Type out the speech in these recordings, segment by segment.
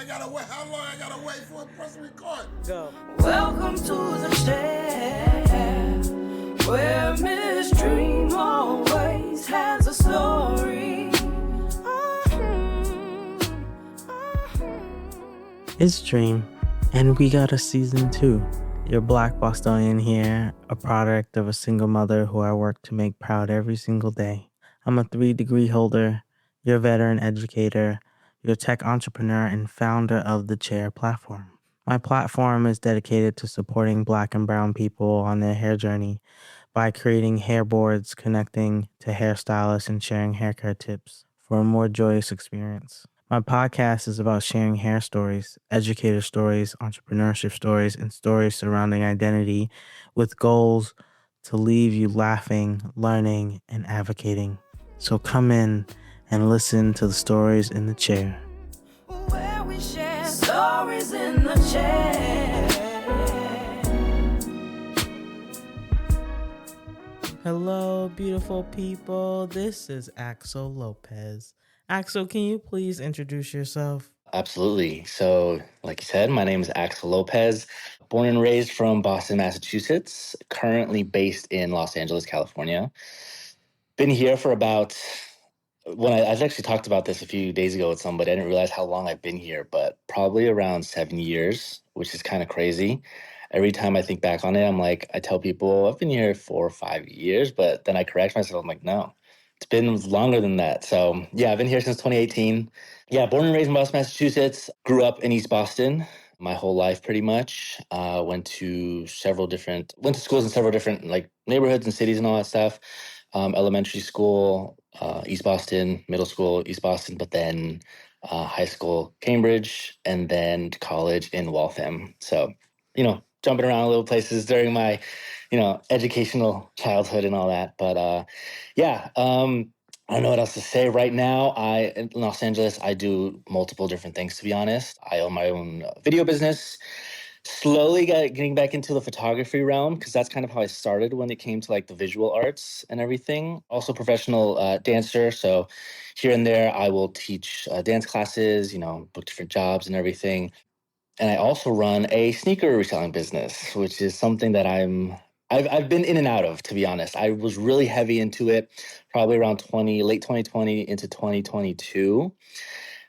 I gotta wait? How long I gotta wait for a press record? Go. Welcome to the shed, where Miss Dream always has a story. It's Dream, and we got a season 2. Your Black Bostonian here, a product of a single mother who I work to make proud every single day. I'm a 3-degree holder, your veteran educator, your tech entrepreneur, and founder of the Chair platform. My platform is dedicated to supporting Black and Brown people on their hair journey by creating hair boards, connecting to hairstylists, and sharing haircare tips for a more joyous experience. My podcast is about sharing hair stories, educator stories, entrepreneurship stories, and stories surrounding identity with goals to leave you laughing, learning, and advocating. So come in and listen to the stories in the chair. Where we share stories in the chair. Hello, beautiful people. This is Axel Lopez. Axel, can you please introduce yourself? Absolutely. So, like you said, my name is Axel Lopez, born and raised from Boston, Massachusetts, currently based in Los Angeles, California. Been here for about, I actually talked about this a few days ago with somebody. I didn't realize how long I've been here, but probably around 7 years, which is kind of crazy. Every time I think back on it, I tell people I've been here 4 or 5 years, but then I correct myself. I'm like, no, it's been longer than that. So yeah, I've been here since 2018. Yeah, born and raised in Boston, Massachusetts. Grew up in East Boston my whole life, pretty much. Went to schools in several different like neighborhoods and cities and all that stuff. Elementary school, East Boston, middle school, East Boston, but then high school, Cambridge, and then college in Waltham. So, jumping around little places during my, educational childhood and all that. But yeah, I don't know what else to say right now. In Los Angeles, I do multiple different things, to be honest. I own my own video business. Slowly getting back into the photography realm because that's kind of how I started when it came to like the visual arts and everything. Also professional dancer. So here and there, I will teach dance classes, book different jobs and everything. And I also run a sneaker reselling business, which is something that I've been in and out of, to be honest. I was really heavy into it, probably around late 2020 into 2022.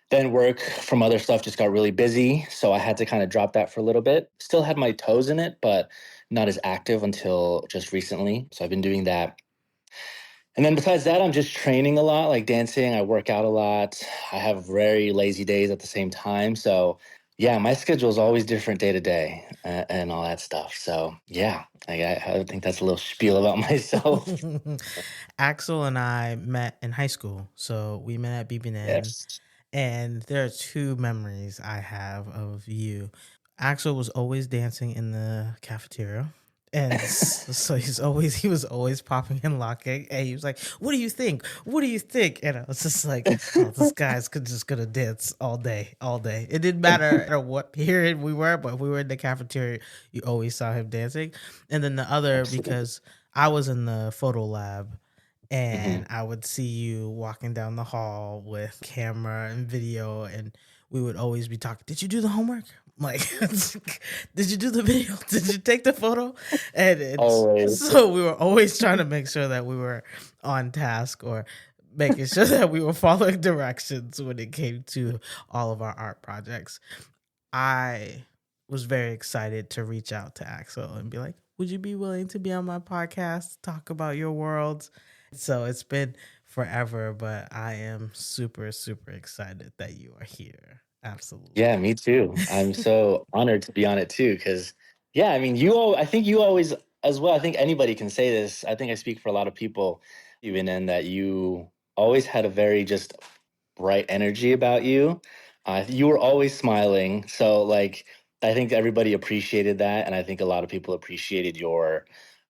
Then work from other stuff just got really busy, so I had to kind of drop that for a little bit. Still had my toes in it, but not as active until just recently. So I've been doing that. And then besides that, I'm just training a lot, like dancing. I work out a lot. I have very lazy days at the same time. So yeah, my schedule is always different day to day and all that stuff. So yeah, I think that's a little spiel about myself. Axel and I met in high school. So we met at BBN, Yes. and there are 2 memories I have of you. Axel was always dancing in the cafeteria. And so he was always popping and locking. And he was like, "What do you think? What do you think?" And I was just like, "Oh, this guy's just gonna dance all day, all day." It didn't matter what period we were, but if we were in the cafeteria, you always saw him dancing. And then the other, Absolutely. because I was in the photo lab, Mhm. and I would see you walking down the hall with camera and video, and we would always be talking. Did you do the homework? Like, did you do the video? Did you take the photo? And Always. so we were always trying to make sure that we were on task or making sure that we were following directions when it came to all of our art projects. I was very excited to reach out to Axel and be like, would you be willing to be on my podcast, talk about your world? So it's been forever, but I am super, super excited that you are here. Absolutely. Yeah, me too. I'm so honored to be on it too, because yeah, I mean, I think you always as well. I think anybody can say this. I think I speak for a lot of people, even in that you always had a very just bright energy about you. You were always smiling, so like I think everybody appreciated that, and I think a lot of people appreciated your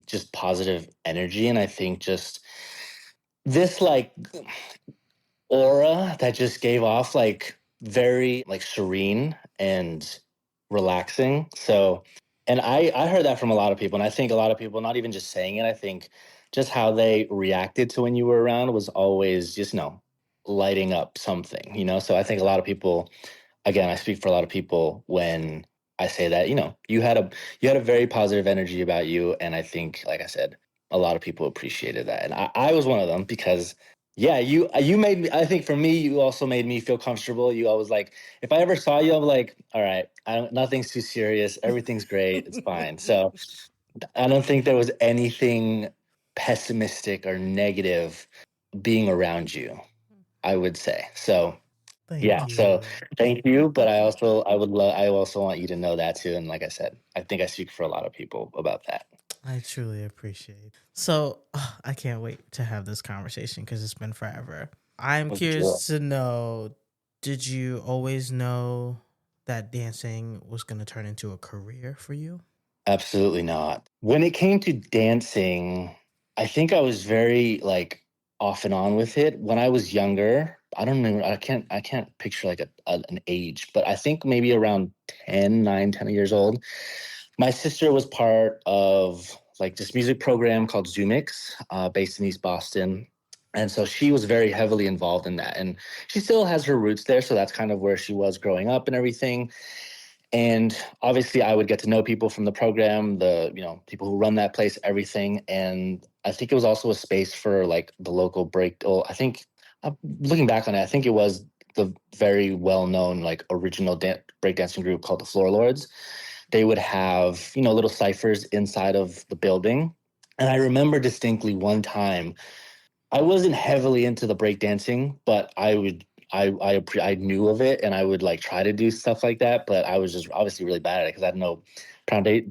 just positive energy, and I think just this like aura that just gave off like very like serene and relaxing. So, and I heard that from a lot of people, and I think a lot of people, not even just saying it, I think just how they reacted to when you were around was always just lighting up something. So I think a lot of people again, I speak for a lot of people when I say that, you had a very positive energy about you. And I think, like I said, a lot of people appreciated that. And I was one of them because yeah, you made me, I think for me, you also made me feel comfortable. You always like, if I ever saw you, I'm like, all right, nothing's too serious. Everything's great. It's fine. So I don't think there was anything pessimistic or negative being around you, I would say. So Thank yeah, so you. thank you, but I also want you to know that too. And like I said, I think I speak for a lot of people about that. I truly appreciate it. So I can't wait to have this conversation because it's been forever. I'm Let's do it. curious to know, did you always know that dancing was going to turn into a career for you? Absolutely not. When it came to dancing, I think I was very like off and on with it. When I was younger, I don't know, I can't picture like an age, but I think maybe around 10 years old. My sister was part of like this music program called Zoomix, based in East Boston. And so she was very heavily involved in that. And she still has her roots there. So that's kind of where she was growing up and everything. And obviously I would get to know people from the program, people who run that place, everything. And I think it was also a space for like the local break. Oh, I think looking back on it, I think it was the very well-known like original breakdancing group called the Floor Lords. They would have, little ciphers inside of the building. And I remember distinctly one time, I wasn't heavily into the breakdancing, but I knew of it and I would like try to do stuff like that, but I was just obviously really bad at it because I had no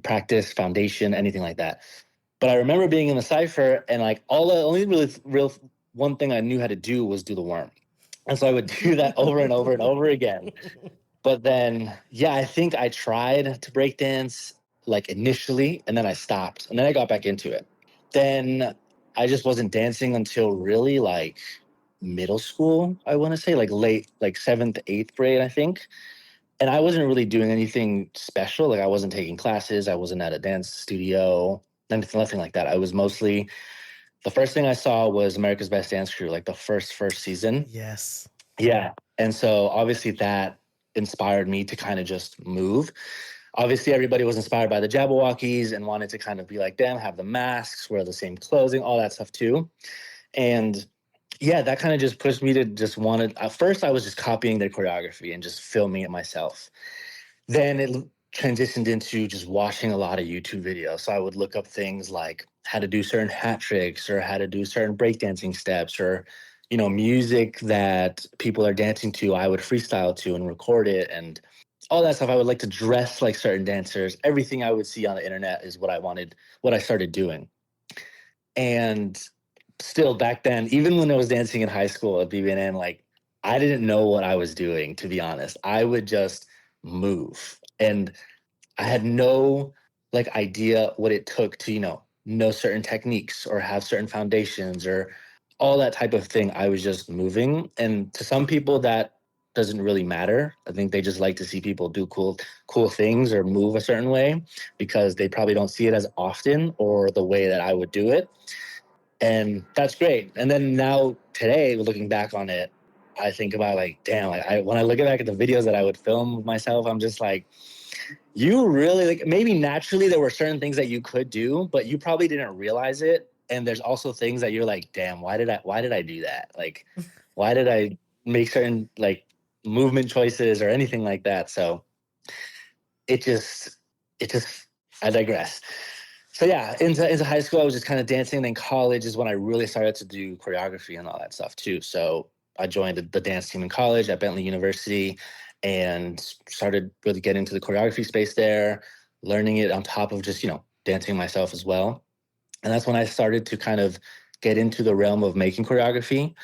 practice, foundation, anything like that. But I remember being in the cipher and like all the only really real one thing I knew how to do was do the worm. And so I would do that over and over and over again. But then, yeah, I think I tried to break dance like initially, and then I stopped, and then I got back into it. Then I just wasn't dancing until really like middle school. I want to say like late, like seventh, eighth grade, I think. And I wasn't really doing anything special. Like I wasn't taking classes. I wasn't at a dance studio. Nothing like that. I was mostly the first thing I saw was America's Best Dance Crew, like the first season. Yes. Yeah. And so obviously that inspired me to kind of just move. Obviously, everybody was inspired by the Jabberwockies and wanted to kind of be like them, have the masks, wear the same clothing, all that stuff too. And yeah, that kind of just pushed me to just wanted. At first, I was just copying their choreography and just filming it myself. Then it transitioned into just watching a lot of YouTube videos. So I would look up things like how to do certain hat tricks or how to do certain breakdancing steps or, music that people are dancing to. I would freestyle to and record it and all that stuff. I would like to dress like certain dancers. Everything I would see on the internet is what I wanted, what I started doing. And still back then, even when I was dancing in high school at BBN, like I didn't know what I was doing, to be honest. I would just move. And I had no like idea what it took to, know certain techniques or have certain foundations or all that type of thing. I was just moving. And to some people that doesn't really matter. I think they just like to see people do cool things or move a certain way because they probably don't see it as often or the way that I would do it. And that's great. And then now today, looking back on it, I think about like, damn, like when I look back at the videos that I would film of myself, I'm just like, you really like maybe naturally there were certain things that you could do, but you probably didn't realize it. And there's also things that you're like, damn, why did I do that? Like, why did I make certain like movement choices or anything like that? So it just it just I digress. So yeah, into high school, I was just kind of dancing. And then college is when I really started to do choreography and all that stuff too. So I joined the dance team in college at Bentley University and started really getting into the choreography space there, learning it on top of just, dancing myself as well. And that's when I started to kind of get into the realm of making choreography.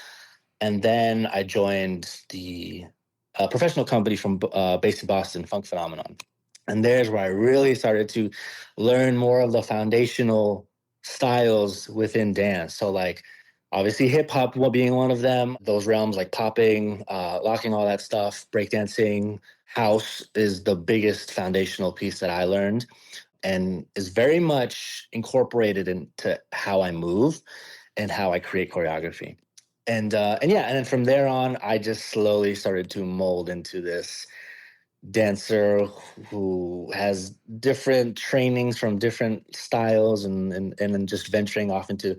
And then I joined the professional company from based in Boston, Funk Phenomenon. And there's where I really started to learn more of the foundational styles within dance. So like obviously hip hop being one of them, those realms like popping, locking, all that stuff, breakdancing, house is the biggest foundational piece that I learned and is very much incorporated into how I move and how I create choreography. And yeah, and then from there on, I just slowly started to mold into this dancer who has different trainings from different styles and then just venturing off into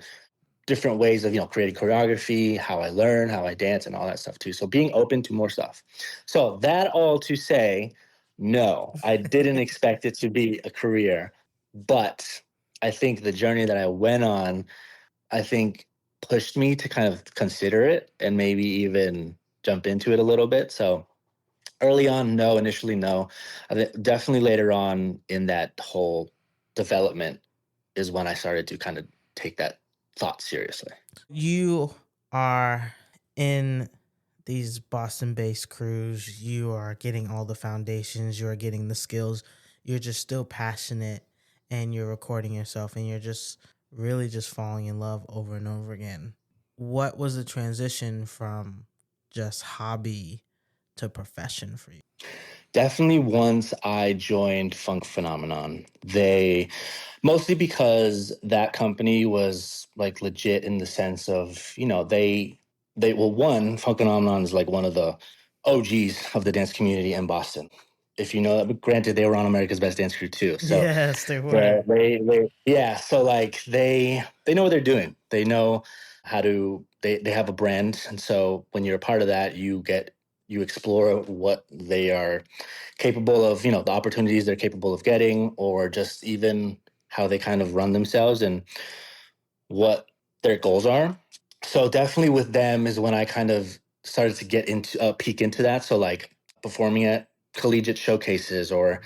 different ways of creating choreography, how I learn, how I dance, and all that stuff too. So being open to more stuff. So that all to say, no, I didn't expect it to be a career, but I think the journey that I went on, I think pushed me to kind of consider it and maybe even jump into it a little bit. So early on, no. Initially, no. Definitely later on in that whole development is when I started to kind of take that thought seriously. You are in these Boston based crews. You are getting all the foundations. You are getting the skills. You're just still passionate and you're recording yourself and you're just really just falling in love over and over again. What was the transition from just hobby to profession for you? Definitely once I joined Funk Phenomenon, they mostly because that company was like legit in the sense of, they well, one, Funk Phenomenon is like one of the OGs of the dance community in Boston. If you know that, but granted, they were on America's Best Dance Crew too. So Yes, they were. yeah, so like they know what they're doing. They know how to they have a brand, and so when you're a part of that, you explore what they are capable of, the opportunities they're capable of getting, or just even how they kind of run themselves and what their goals are. So definitely with them is when I kind of started to get into peek into that. So like performing at collegiate showcases or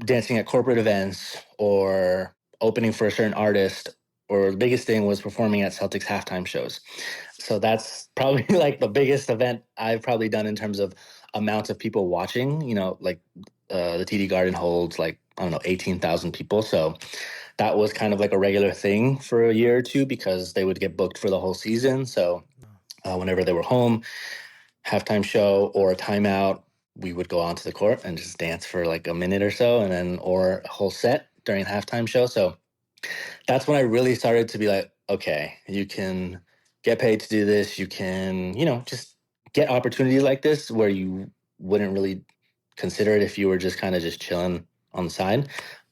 dancing at corporate events or opening for a certain artist, or the biggest thing was performing at Celtics halftime shows. So that's probably like the biggest event I've probably done in terms of amounts of people watching. Like the TD Garden holds like, I don't know, 18,000 people. So that was kind of like a regular thing for a year or two because they would get booked for the whole season. So whenever they were home, halftime show or a timeout, we would go onto the court and just dance for like a minute or so, and then or a whole set during halftime show. So that's when I really started to be like, okay, you can get paid to do this. You can, just get opportunities like this where you wouldn't really consider it if you were just kind of just chilling on the side.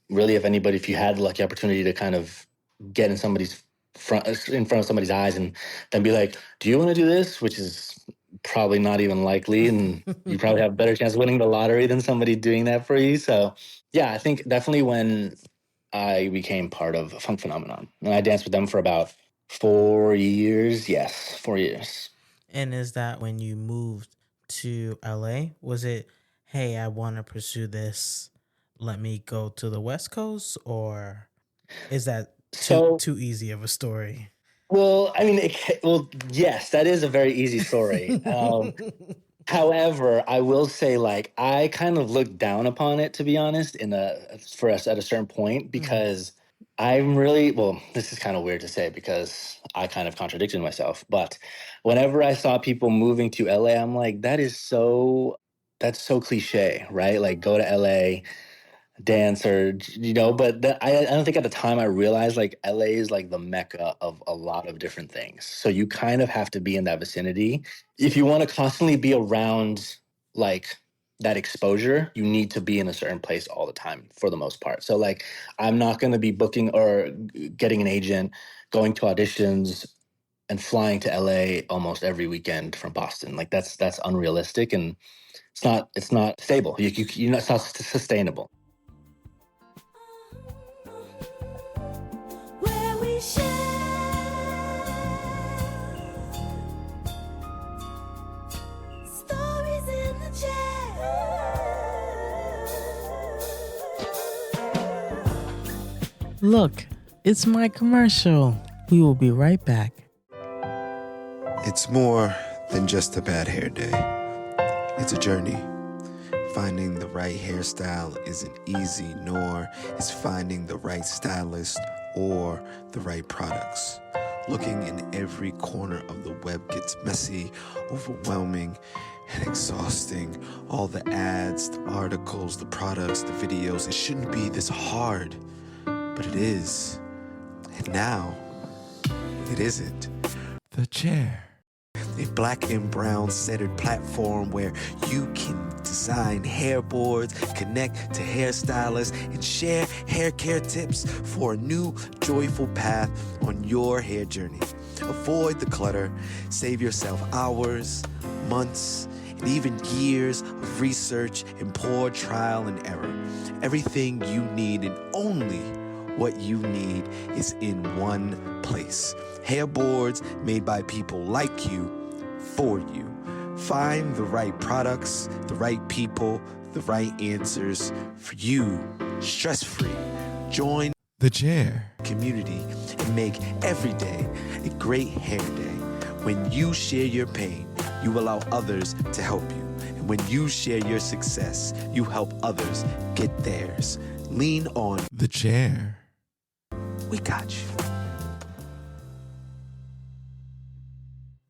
Really, if you had the lucky opportunity to kind of get in front of somebody's eyes and then be like, do you want to do this? Which is probably not even likely. And you probably have a better chance of winning the lottery than somebody doing that for you. So yeah, I think definitely when I became part of Funk Phenomenon. And I danced with them for about 4 years. Yes, 4 years. And is that when you moved to LA? Was it, hey, I want to pursue this, let me go to the West Coast? Or is that So, too easy of a story? well, I mean, yes, that is a very easy story. However, I will say, like, I kind of looked down upon it, to be honest, for us at a certain point, because I'm really, well, this is kind of weird to say because I kind of contradicted myself. But whenever I saw people moving to LA, I'm like, that's so cliche, right? Like, go to LA, dance, or but I don't think at the time I realized like LA is like the mecca of a lot of different things, so you kind of have to be in that vicinity if you want to constantly be around like that exposure. You need to be in a certain place all the time for the most part. So like I'm not going to be booking or getting an agent, going to auditions and flying to LA almost every weekend from Boston. Like that's unrealistic, and it's not stable. It's not sustainable. Where we share stories in the chair. Look, it's my commercial. We will be right back. It's more than just a bad hair day. It's a journey. Finding the right hairstyle isn't easy, nor is finding the right stylist or the right products. Looking in every corner of the web gets messy, overwhelming, and exhausting. All the ads, the articles, the products, the videos. It shouldn't be this hard, but it is. And now, it isn't. The chair. a black and brown centered platform where you can design hair boards, connect to hairstylists, and share hair care tips for a new, joyful path on your hair journey. Avoid the clutter, save yourself hours, months, and even years of research and poor trial and error. Everything you need and only what you need is in one place. Hair boards made by people like you, for you. Find the right products, the right people, the right answers for you, stress-free. Join the chair community and make every day a great hair day. When you share your pain, you allow others to help you. And when you share your success, you help others get theirs. Lean on the chair. We got you.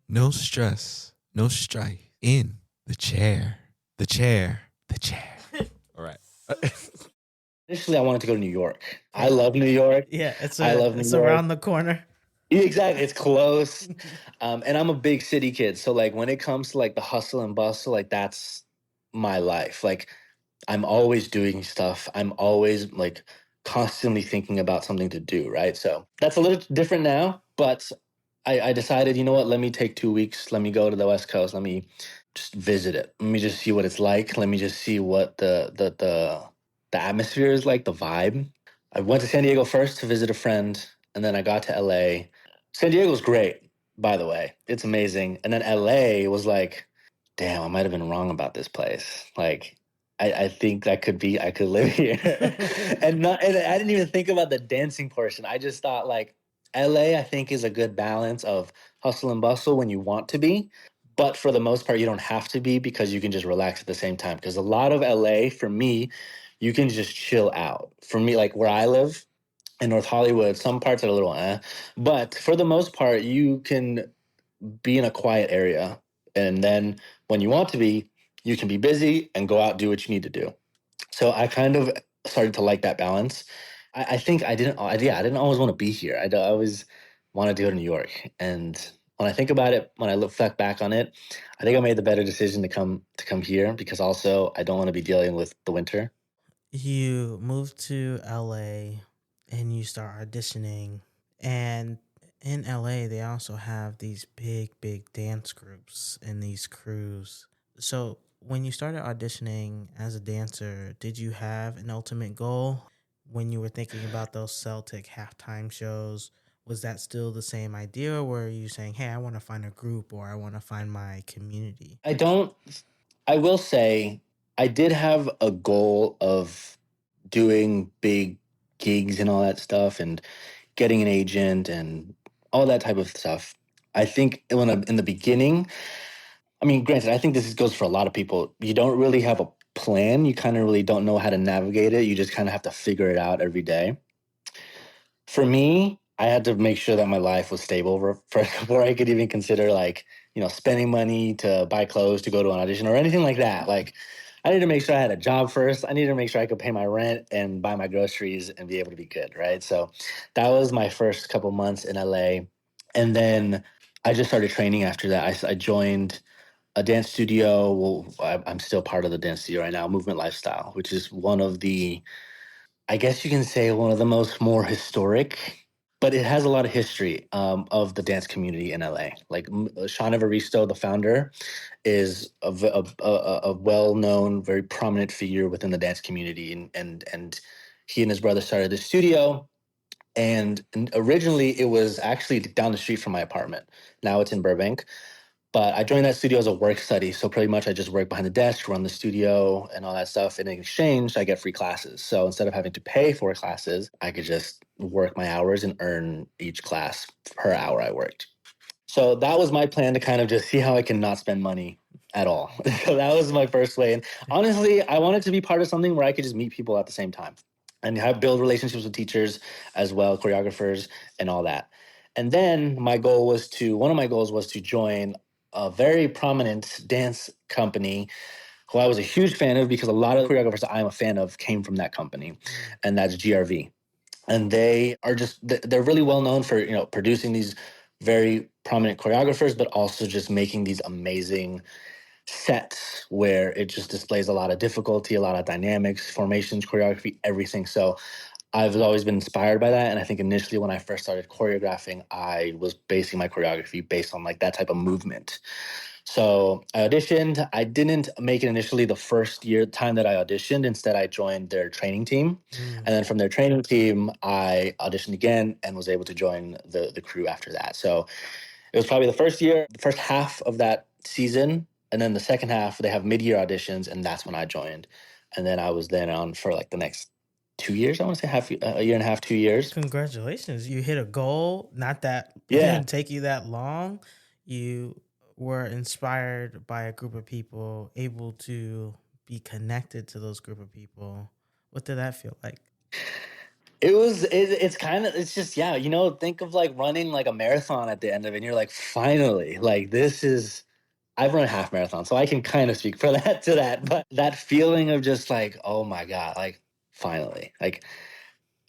No stress, no strife. In the chair. The chair. The chair. All right. Initially, I wanted to go to New York. I love New York. Yeah, it's I love New York. around the corner. Yeah, exactly. It's close. And I'm a big city kid. So like when it comes to like the hustle and bustle, like that's my life. Like I'm always doing stuff. I'm always like constantly thinking about something to do, right? So that's a little different now, but I decided, you know what, let me take 2 weeks. Let me go to the West Coast. Let me just visit it. Let me just see what it's like. Let me just see what the atmosphere is like, the vibe. I went to San Diego first to visit a friend, and then I got to LA. San Diego's great, by the way. It's amazing. And then LA was like, damn, I might have been wrong about this place. Like, I think I could live here. And I didn't even think about the dancing portion. I just thought like LA, I think, is a good balance of hustle and bustle when you want to be. But for the most part, you don't have to be because you can just relax at the same time. Because a lot of LA, for me, you can just chill out. For me, like where I live in North Hollywood, some parts are a little but for the most part, you can be in a quiet area. And then when you want to be, you can be busy and go out, do what you need to do. So I kind of started to like that balance. I think I didn't always want to be here. I always wanted to go to New York. And when I think about it, when I look back on it, I think I made the better decision to come here because also I don't want to be dealing with the winter. You move to LA and you start auditioning. And in LA, they also have these big dance groups and these crews. So when you started auditioning as a dancer, did you have an ultimate goal when you were thinking about those Celtic halftime shows? Was that still the same idea, or were you saying, hey, I want to find a group or I want to find my community? I will say I did have a goal of doing big gigs and all that stuff and getting an agent and all that type of stuff. I think in the beginning, I mean, granted, I think this goes for a lot of people. You don't really have a plan. You kind of really don't know how to navigate it. You just kind of have to figure it out every day. For me, I had to make sure that my life was stable before I could even consider like, spending money to buy clothes to go to an audition or anything like that. Like I needed to make sure I had a job first. I needed to make sure I could pay my rent and buy my groceries and be able to be good, right? So that was my first couple months in LA. And then I just started training after that. I joined a dance studio. Well, I'm still part of the dance studio right now, Movement Lifestyle, which is one of the, I guess you can say, one of the more historic, but it has a lot of history of the dance community in LA. Like Sean Evaristo, the founder, is a well-known, very prominent figure within the dance community, and he and his brother started this studio. And originally, it was actually down the street from my apartment. Now it's in Burbank. But I joined that studio as a work study. So pretty much I just work behind the desk, run the studio and all that stuff. And in exchange, I get free classes. So instead of having to pay for classes, I could just work my hours and earn each class per hour I worked. So that was my plan to kind of just see how I can not spend money at all. So that was my first way. And honestly, I wanted to be part of something where I could just meet people at the same time and build relationships with teachers as well, choreographers and all that. And then one of my goals was to join a very prominent dance company who I was a huge fan of because a lot of the choreographers I'm a fan of came from that company, and that's GRV. And they're really well known for producing these very prominent choreographers, but also just making these amazing sets where it just displays a lot of difficulty, a lot of dynamics, formations, choreography, everything. So I've always been inspired by that. And I think initially when I first started choreographing, I was basing my choreography based on like that type of movement. So I auditioned. I didn't make it initially the first time that I auditioned. Instead, I joined their training team. And then from their training team, I auditioned again and was able to join the crew after that. So it was probably the first year, the first half of that season. And then the second half, they have mid-year auditions, and that's when I joined. And then I was then on for like the next 2 years. I want to say a year and a half, 2 years. Congratulations. You hit a goal. Not that it Yeah. didn't take you that long. You were inspired by a group of people, able to be connected to those group of people. What did that feel like? It's kind of, it's just, yeah, think of like running like a marathon at the end of it. And you're like, finally, like I've run a half marathon, so I can kind of speak for that. But that feeling of just like, oh my God, like finally, like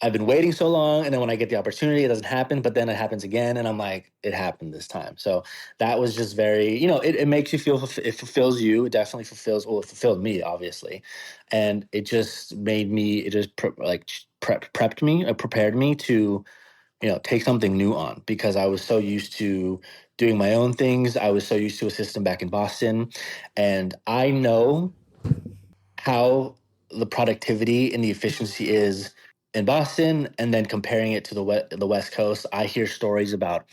I've been waiting so long, and then when I get the opportunity, it doesn't happen, but then it happens again, and I'm like, it happened this time. So that was just very, it makes you feel, it fulfills you. It definitely fulfills, well, it fulfilled me, obviously. And it just made me, it just prepared me to, take something new on, because I was so used to doing my own things. I was so used to a system back in Boston, and I know how the productivity and the efficiency is in Boston, and then comparing it to the West Coast. I hear stories about,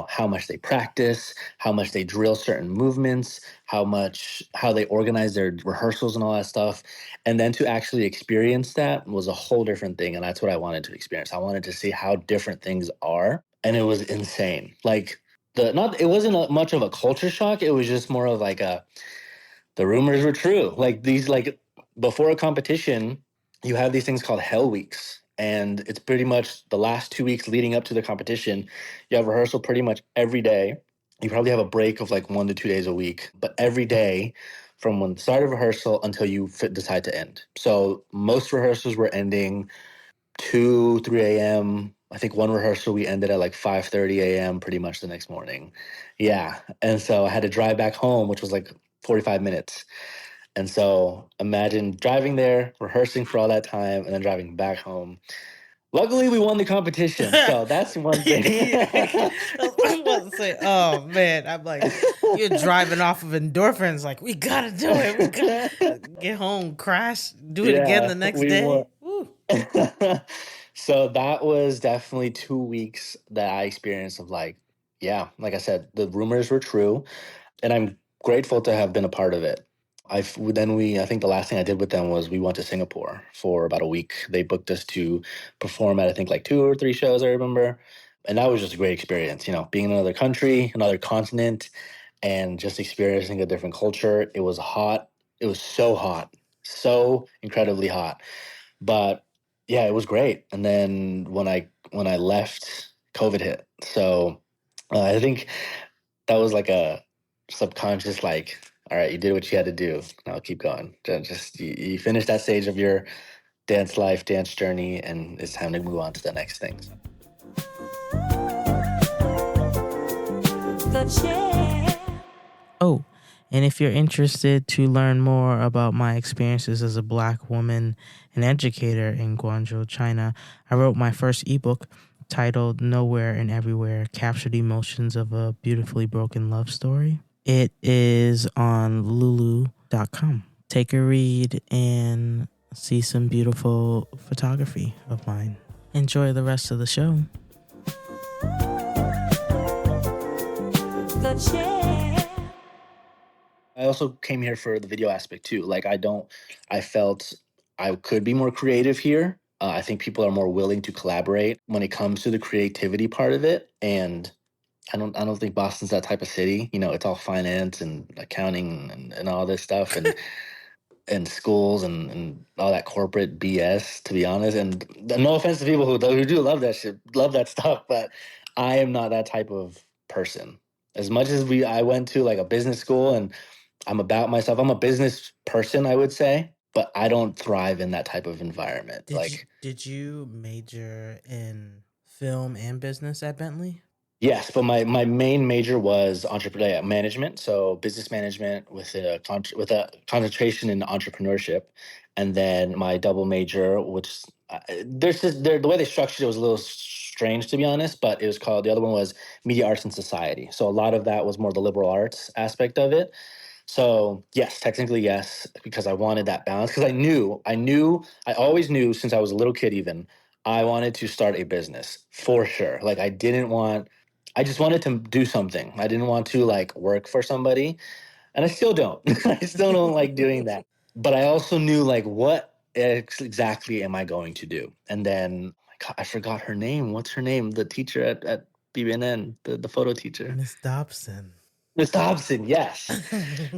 how much they practice, how much they drill certain movements, how they organize their rehearsals and all that stuff. And then to actually experience that was a whole different thing, and that's what I wanted to experience. I wanted to see how different things are, and it was insane. Like it wasn't much of a culture shock. It was just more of like the rumors were true. Like these, like before a competition, you have these things called hell weeks. And it's pretty much the last 2 weeks leading up to the competition. You have rehearsal pretty much every day. You probably have a break of like 1 to 2 days a week, but every day from when the start of rehearsal until you decide to end. So most rehearsals were ending 2, 3 a.m. I think one rehearsal we ended at like 5:30 a.m. pretty much the next morning. Yeah. And so I had to drive back home, which was like 45 minutes. And so imagine driving there, rehearsing for all that time, and then driving back home. Luckily, we won the competition. So that's one thing. I was about to say, oh man, I'm like, you're driving off of endorphins. Like, we gotta do it. We gotta get home, crash, do it again the next we day. won. Woo. So that was definitely 2 weeks that I experienced of like, yeah, like I said, the rumors were true, and I'm grateful to have been a part of it. I think the last thing I did with them was we went to Singapore for about a week. They booked us to perform at I think like 2 or 3 shows, I remember, and that was just a great experience. Being in another country, another continent, and just experiencing a different culture. It was hot. It was so hot, so incredibly hot. But yeah, it was great. And then when I left, COVID hit. So I think that was like a subconscious, like, all right, you did what you had to do. Now keep going. Just you finish that stage of your dance life, dance journey, and it's time to move on to the next things. Oh, and if you're interested to learn more about my experiences as a Black woman and educator in Guangzhou, China, I wrote my first ebook titled Nowhere and Everywhere, Captured Emotions of a Beautifully Broken Love Story. It is on lulu.com. Take a read and see some beautiful photography of mine. Enjoy the rest of the show. I also came here for the video aspect too. Like I felt I could be more creative here. I think people are more willing to collaborate when it comes to the creativity part of it. And I don't think Boston's that type of city. It's all finance and accounting and all this stuff and schools and all that corporate BS, to be honest. And no offense to people who do love that shit, love that stuff, but I am not that type of person. As much as I went to like a business school and I'm about myself. I'm a business person, I would say, but I don't thrive in that type of environment. Did you major in film and business at Bentley? Yes, but my main major was entrepreneur management, so business management with with a concentration in entrepreneurship, and then my double major, which there's just the way they structured it was a little strange to be honest, but it was called the other one was media arts and society. So a lot of that was more the liberal arts aspect of it. So yes, technically yes, because I wanted that balance. Because I always knew since I was a little kid, even I wanted to start a business for sure. Like I just wanted to do something. I didn't want to like work for somebody, and I still don't. I still don't like doing that. But I also knew like what exactly am I going to do? And then oh my God, I forgot her name. What's her name? The teacher at BBNN, the photo teacher. Miss Dobson. Miss Dobson, yes.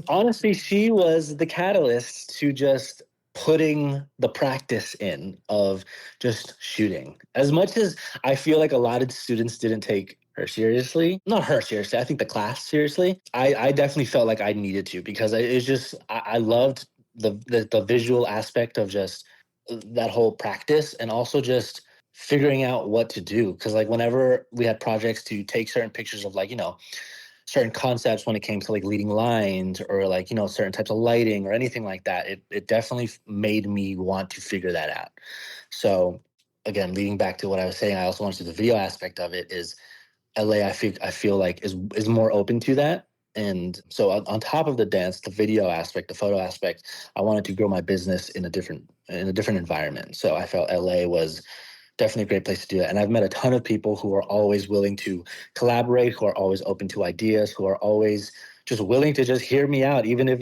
Honestly, she was the catalyst to just putting the practice in of just shooting. As much as I feel like a lot of students didn't take her seriously, not her seriously, I think the class seriously. I definitely felt like I needed to because it's just I loved the visual aspect of just that whole practice and also just figuring out what to do because like whenever we had projects to take certain pictures of like certain concepts when it came to like leading lines or like certain types of lighting or anything like that, it definitely made me want to figure that out. So again, leading back to what I was saying, I also want to do the video aspect of it is LA. I feel like is more open to that. And so on top of the dance, the video aspect, the photo aspect, I wanted to grow my business in a different environment. So I felt LA was definitely a great place to do that. And I've met a ton of people who are always willing to collaborate, who are always open to ideas, who are always just willing to just hear me out, even if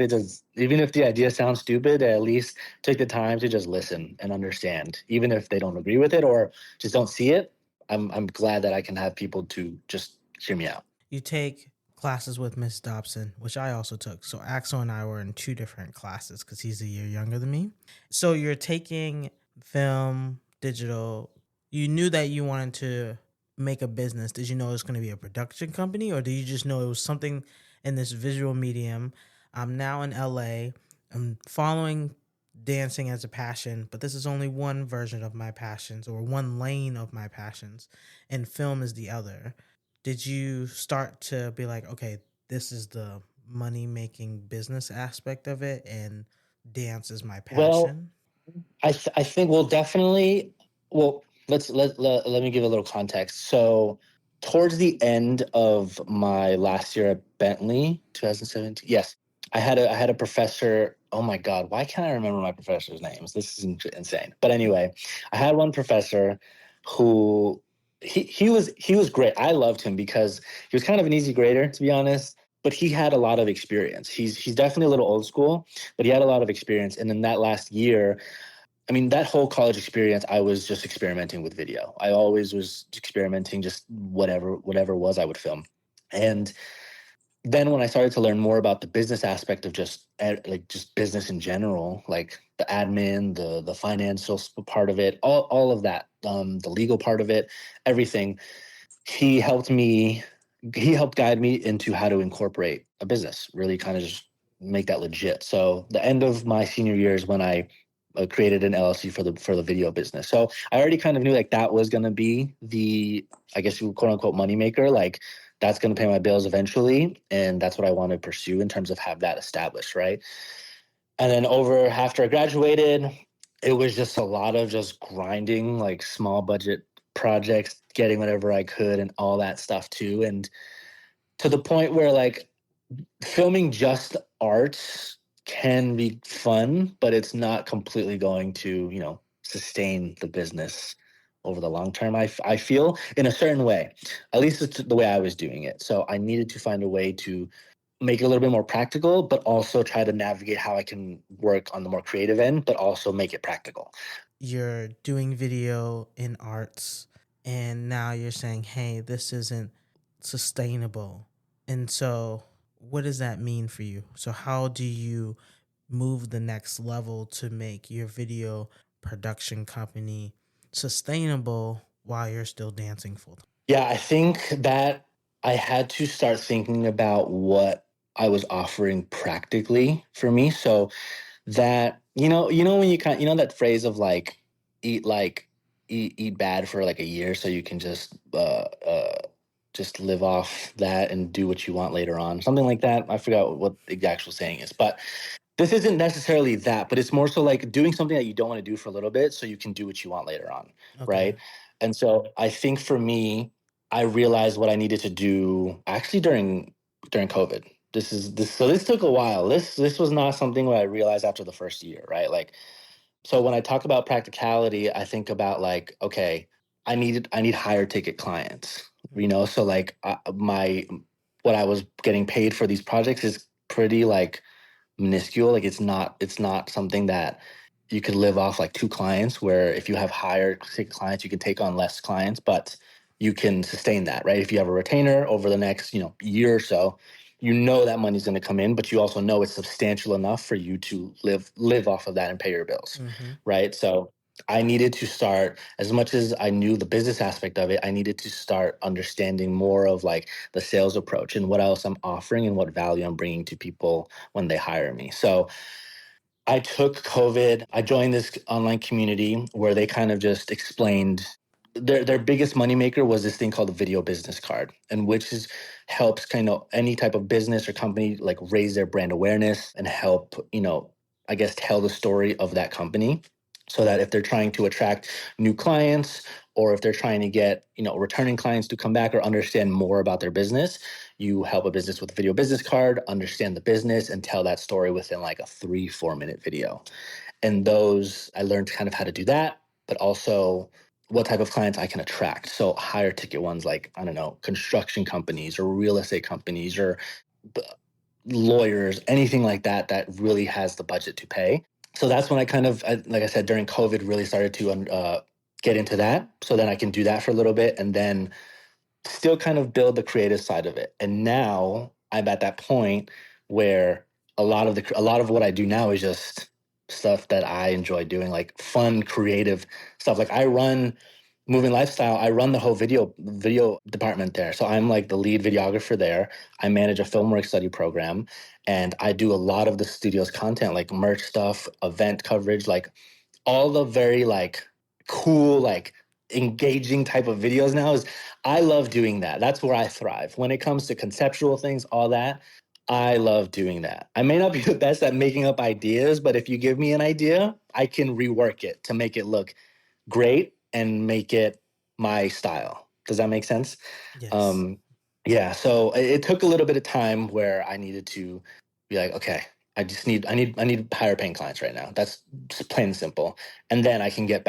the idea sounds stupid, at least take the time to just listen and understand, even if they don't agree with it or just don't see it. I'm glad that I can have people to just hear me out. You take classes with Miss Dobson, which I also took. So Axel and I were in two different classes because he's a year younger than me. So you're taking film, digital. You knew that you wanted to make a business. Did you know it was going to be a production company, or did you just know it was something in this visual medium? I'm now in LA. I'm following dancing as a passion, but this is only one version of my passions or one lane of my passions, and film is the other. Did you start to be like, okay, this is the money making business aspect of it, and dance is my Well, passion? I think we'll definitely well let me give a little context. So towards the end of my last year at Bentley, 2017, yes, I had a professor. Oh my God, why can't I remember my professor's names? This is insane. But anyway, I had one professor who he was great. I loved him because he was kind of an easy grader, to be honest. But he had a lot of experience. He's definitely a little old school, but he had a lot of experience. And in that last year, I mean, that whole college experience, I was just experimenting with video. I always was experimenting, just whatever was, I would film. And then when I started to learn more about the business aspect of just like just business in general, like the admin, the financial part of it, all of that, the legal part of it, everything, he helped me he helped guide me into how to incorporate a business, really kind of just make that legit. So the end of my senior year is when I created an LLC for the video business. So I already kind of knew like that was going to be the, I guess, quote unquote moneymaker. Like that's going to pay my bills eventually, and that's what I want to pursue in terms of have that established, right? And then over after I graduated, it was just a lot of just grinding, like small budget projects, getting whatever I could, and all that stuff too. And to the point where like filming just art can be fun, but it's not completely going to, sustain the business over the long term. I feel in a certain way, at least it's the way I was doing it. So I needed to find a way to make it a little bit more practical, but also try to navigate how I can work on the more creative end, but also make it practical. You're doing video in arts, and now you're saying, hey, this isn't sustainable. And so, what does that mean for you? So, how do you move the next level to make your video production company sustainable while you're still dancing full time? Yeah, I think that I had to start thinking about what I was offering practically for me. So that when you that phrase of eat like eat bad for like a year so you can just just live off that and do what you want later on. Something like that. I forgot what the actual saying is, but this isn't necessarily that, but it's more so like doing something that you don't want to do for a little bit so you can do what you want later on, Okay. right? And so I think for me, I realized what I needed to do actually during COVID. This took a while. This was not something that I realized after the first year, right? Like, so when I talk about practicality, I think about like, okay, I need higher ticket clients, you know? So like my what I was getting paid for these projects is pretty like minuscule. Like it's not something that you could live off like two clients, where if you have higher ticket clients, you can take on less clients, but you can sustain that, right? If you have a retainer over the next, year or so, you know that money's going to come in, but you also know it's substantial enough for you to live off of that and pay your bills, Mm-hmm. right? So I needed to start, as much as I knew the business aspect of it, I needed to start understanding more of like the sales approach and what else I'm offering and what value I'm bringing to people when they hire me. So I took COVID, I joined this online community where they kind of just explained their biggest moneymaker was this thing called the video business card, and which is helps kind of any type of business or company like raise their brand awareness and help, I guess tell the story of that company, so that if they're trying to attract new clients, or if they're trying to get, returning clients to come back or understand more about their business, you help a business with a video business card understand the business and tell that story within like a 3-4 minute video. And those, I learned kind of how to do that, but also what type of clients I can attract. So higher ticket ones, like, I don't know, construction companies or real estate companies or b- lawyers, anything like that that really has the budget to pay. So that's when like I said, during COVID, really started to get into that. So then I can do that for a little bit, and then still kind of build the creative side of it. And now I'm at that point where a lot of what I do now is just stuff that I enjoy doing, like fun, creative stuff. Like I run Moving Lifestyle, I run the whole video department there. So I'm like the lead videographer there. I manage a film work study program, and I do a lot of the studio's content, like merch stuff, event coverage, like all the very like cool, like engaging type of videos now. Is I love doing that. That's where I thrive. When it comes to conceptual things, all that, I love doing that. I may not be the best at making up ideas, but if you give me an idea, I can rework it to make it look great and make it my style. Does that make sense? Yes. Um, yeah. So it took a little bit of time where I needed to be like, okay, I need higher paying clients right now. That's just plain and simple. And then I can not get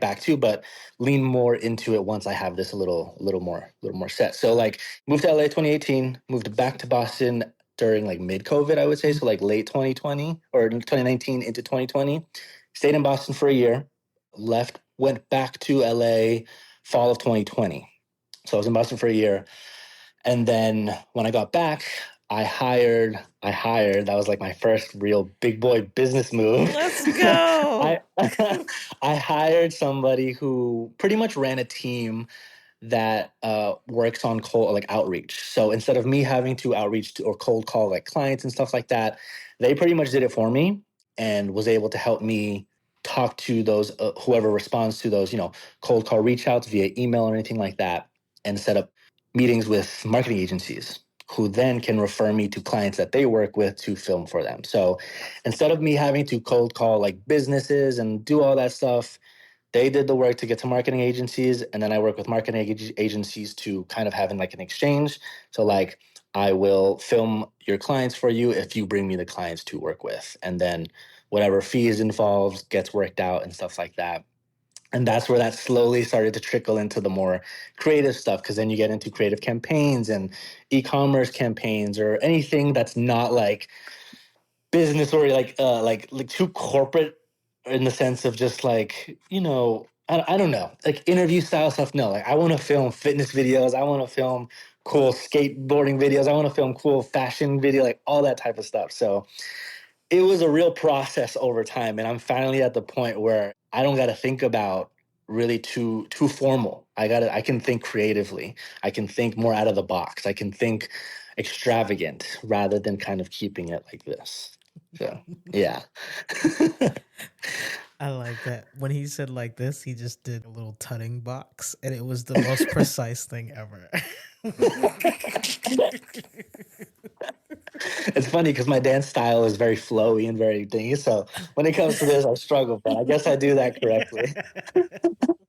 back to, but lean more into it once I have this little more set. So like moved to LA 2018, moved back to Boston during like mid COVID, I would say. So like late 2020 or 2019 into 2020. Stayed in Boston for a year, left, went back to LA fall of 2020. So I was in Boston for a year. And then when I got back, I hired, that was like my first real big boy business move. Let's go. I I hired somebody who pretty much ran a team that works on cold like outreach. So instead of me having to outreach to, or cold call like clients and stuff like that, they pretty much did it for me and was able to help me talk to those whoever responds to those, cold call reach outs via email or anything like that, and set up meetings with marketing agencies who then can refer me to clients that they work with to film for them. So instead of me having to cold call like businesses and do all that stuff, they did the work to get to marketing agencies, and then I work with agencies to kind of having like an exchange. So like I will film your clients for you if you bring me the clients to work with, and then whatever fee is involved gets worked out and stuff like that. And that's where that slowly started to trickle into the more creative stuff, because then you get into creative campaigns and e-commerce campaigns or anything that's not like business or like too corporate, in the sense of just like, I don't know, like interview style stuff. No, like I want to film fitness videos, I want to film cool skateboarding videos, I want to film cool fashion video, like all that type of stuff. So it was a real process over time, and I'm finally at the point where I don't got to think about really too formal. I can think creatively, I can think more out of the box, I can think extravagant rather than kind of keeping it like this. So yeah. I like that. When he said like this, he just did a little tutting box, and it was the most precise thing ever. It's funny because my dance style is very flowy and very dingy. So when it comes to this, I struggle, but I guess I do that correctly.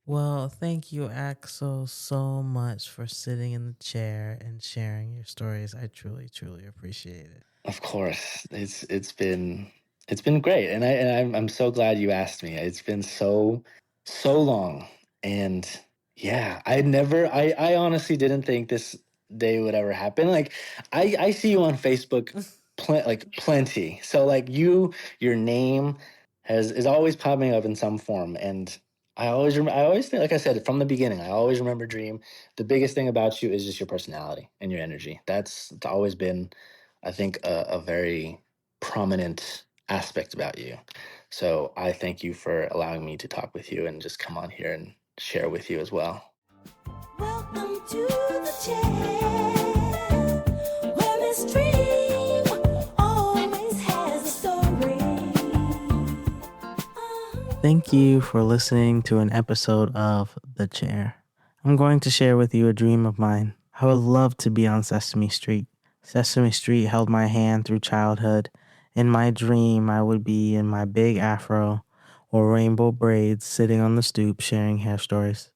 Well, thank you, Axel, so much for sitting in the chair and sharing your stories. I truly, truly appreciate it. Of course, it's been great, and I'm so glad you asked me. It's been so long, and yeah, I honestly didn't think this day would ever happen. Like I see you on Facebook, like plenty. So like your name is always popping up in some form, and I always think, like I said from the beginning, I always remember Dream. The biggest thing about you is just your personality and your energy. It's always been, I think, a very prominent aspect about you. So I thank you for allowing me to talk with you and just come on here and share with you as well. Welcome to the chair, where Miss Dream always has a story. Thank you for listening to an episode of The Chair. I'm going to share with you a dream of mine. I would love to be on Sesame Street. Sesame Street held my hand through childhood. In my dream, I would be in my big afro or rainbow braids sitting on the stoop sharing hair stories.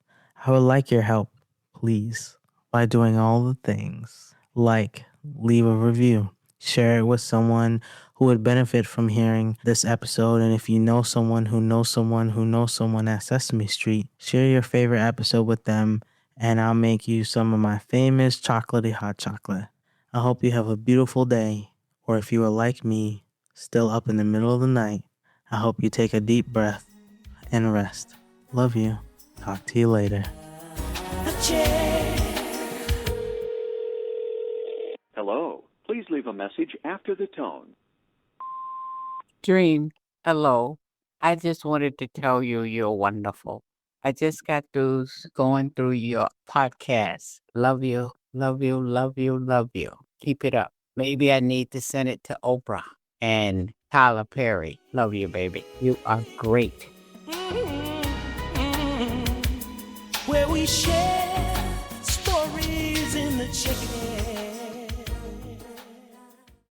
I would like your help, please, by doing all the things like leave a review, share it with someone who would benefit from hearing this episode. And if you know someone who knows someone who knows someone at Sesame Street, share your favorite episode with them, and I'll make you some of my famous chocolatey hot chocolate. I hope you have a beautiful day, or if you are like me, still up in the middle of the night, I hope you take a deep breath and rest. Love you. Talk to you later. The chair. Hello. Please leave a message after the tone. Dream, hello. I just wanted to tell you you're wonderful. I just got through going through your podcast. Love you, love you, love you, love you. Keep it up. Maybe I need to send it to Oprah and Tyler Perry. Love you, baby. You are great. Where we share stories in the chair.